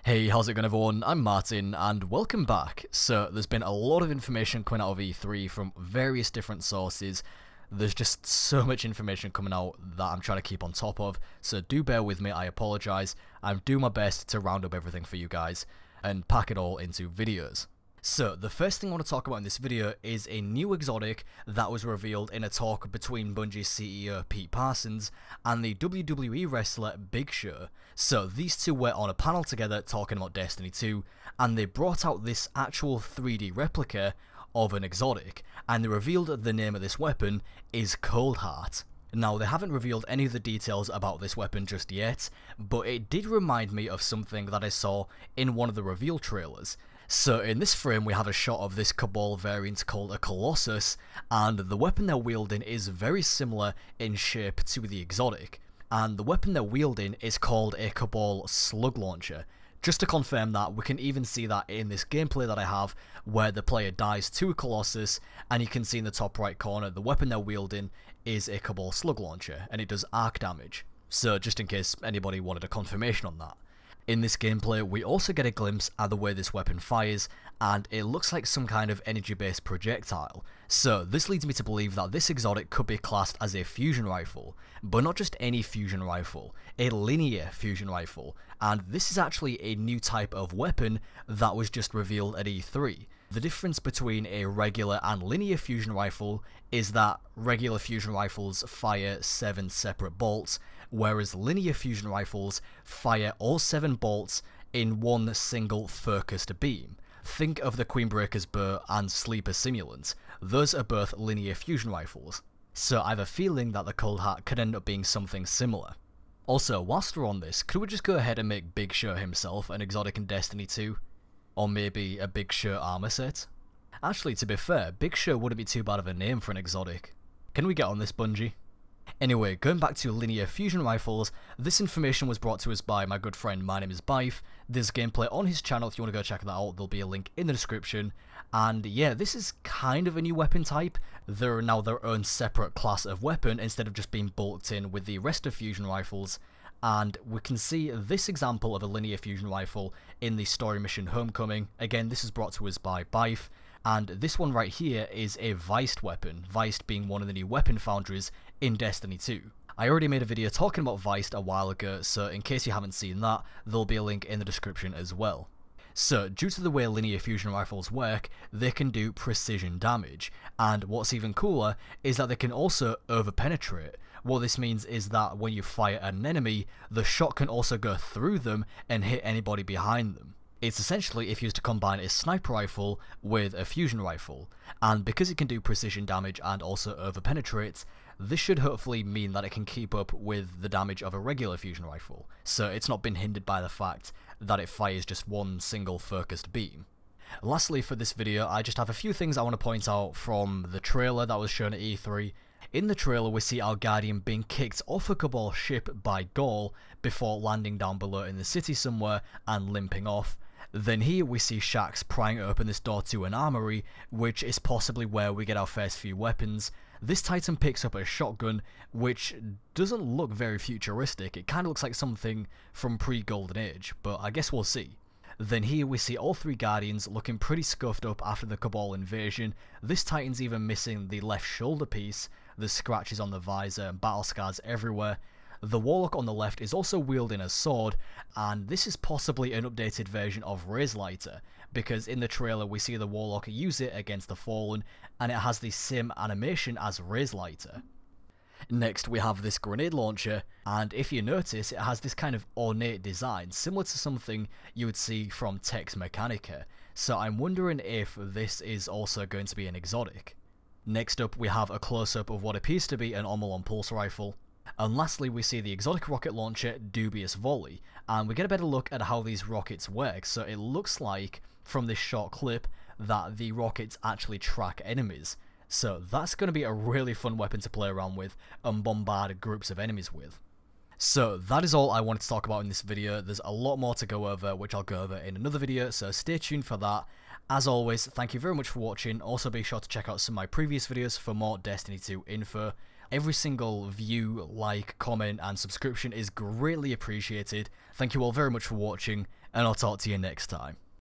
Hey, how's it going everyone? I'm Martin and welcome back. So there's been a lot of information coming out of E3 from various different sources. There's just so much information coming out that I'm trying to keep on top of, so do bear with me, I apologise. I'm doing my best to round up everything for you guys and pack it all into videos. So, the first thing I want to talk about in this video is a new exotic that was revealed in a talk between Bungie's CEO Pete Parsons and the WWE wrestler Big Show. So, these two were on a panel together talking about Destiny 2, and they brought out this actual 3D replica of an exotic, and they revealed that the name of this weapon is Coldheart. Now, they haven't revealed any of the details about this weapon just yet, but it did remind me of something that I saw in one of the reveal trailers. So in this frame we have a shot of this Cabal variant called a Colossus, and the weapon they're wielding is very similar in shape to the exotic, and the weapon they're wielding is called a Cabal Slug launcher. Just to confirm that, we can even see that in this gameplay that I have, where the player dies to a Colossus, and you can see in the top right corner the weapon they're wielding is a Cabal Slug launcher, and it does arc damage. So just in case anybody wanted a confirmation on that. In this gameplay, we also get a glimpse at the way this weapon fires, and it looks like some kind of energy-based projectile. So this leads me to believe that this exotic could be classed as a fusion rifle, but not just any fusion rifle, a linear fusion rifle, and this is actually a new type of weapon that was just revealed at E3. The difference between a regular and linear fusion rifle is that regular fusion rifles fire 7 separate bolts, whereas linear fusion rifles fire all 7 bolts in one single focused beam. Think of the Queenbreaker's bow and Sleeper Simulant. Those are both linear fusion rifles. So I have a feeling that the Coldheart could end up being something similar. Also, whilst we're on this, could we just go ahead and make Big Show himself an exotic in Destiny 2? Or maybe a Big Show armor set? Actually, to be fair, Big Show wouldn't be too bad of a name for an exotic. Can we get on this, Bungie? Anyway, going back to linear fusion rifles, this information was brought to us by my good friend My Name is Bife. There's gameplay on his channel if you want to go check that out, there'll be a link in the description. And yeah, this is kind of a new weapon type. They're now their own separate class of weapon instead of just being bulked in with the rest of fusion rifles. And we can see this example of a linear fusion rifle in the story mission Homecoming. Again, this is brought to us by Bife. And this one right here is a Viced weapon, Viced being one of the new weapon foundries in Destiny 2. I already made a video talking about Viced a while ago, so in case you haven't seen that, there'll be a link in the description as well. So, due to the way linear fusion rifles work, they can do precision damage, and what's even cooler is that they can also overpenetrate. What this means is that when you fire at an enemy, the shot can also go through them and hit anybody behind them. It's essentially if you used to combine a sniper rifle with a fusion rifle, and because it can do precision damage and also overpenetrates, this should hopefully mean that it can keep up with the damage of a regular fusion rifle, so it's not been hindered by the fact that it fires just one single focused beam. Lastly for this video, I just have a few things I want to point out from the trailer that was shown at E3. In the trailer we see our Guardian being kicked off a Cabal ship by Gaul before landing down below in the city somewhere and limping off. Then here we see Shaxx prying open this door to an armory, which is possibly where we get our first few weapons. This Titan picks up a shotgun, which doesn't look very futuristic. It kind of looks like something from pre-Golden Age, but I guess we'll see. Then here we see all 3 Guardians looking pretty scuffed up after the Cabal invasion. This Titan's even missing the left shoulder piece, there's scratches on the visor and battle scars everywhere. The Warlock on the left is also wielding a sword, and this is possibly an updated version of Razelighter, because in the trailer we see the Warlock use it against the Fallen, and it has the same animation as Razelighter. Next we have this grenade launcher, and if you notice it has this kind of ornate design, similar to something you would see from Tex Mechanica, so I'm wondering if this is also going to be an exotic. Next up we have a close-up of what appears to be an Omolon pulse rifle. And lastly we see the exotic rocket launcher Dubious Volley, and we get a better look at how these rockets work. So it looks like from this short clip that the rockets actually track enemies, so that's going to be a really fun weapon to play around with and bombard groups of enemies with. So that is all I wanted to talk about in this video. There's a lot more to go over, which I'll go over in another video, so stay tuned for that. As always, thank you very much for watching. Also be sure to check out some of my previous videos for more Destiny 2 info. Every single view, like, comment and subscription is greatly appreciated. Thank you all very much for watching, and I'll talk to you next time.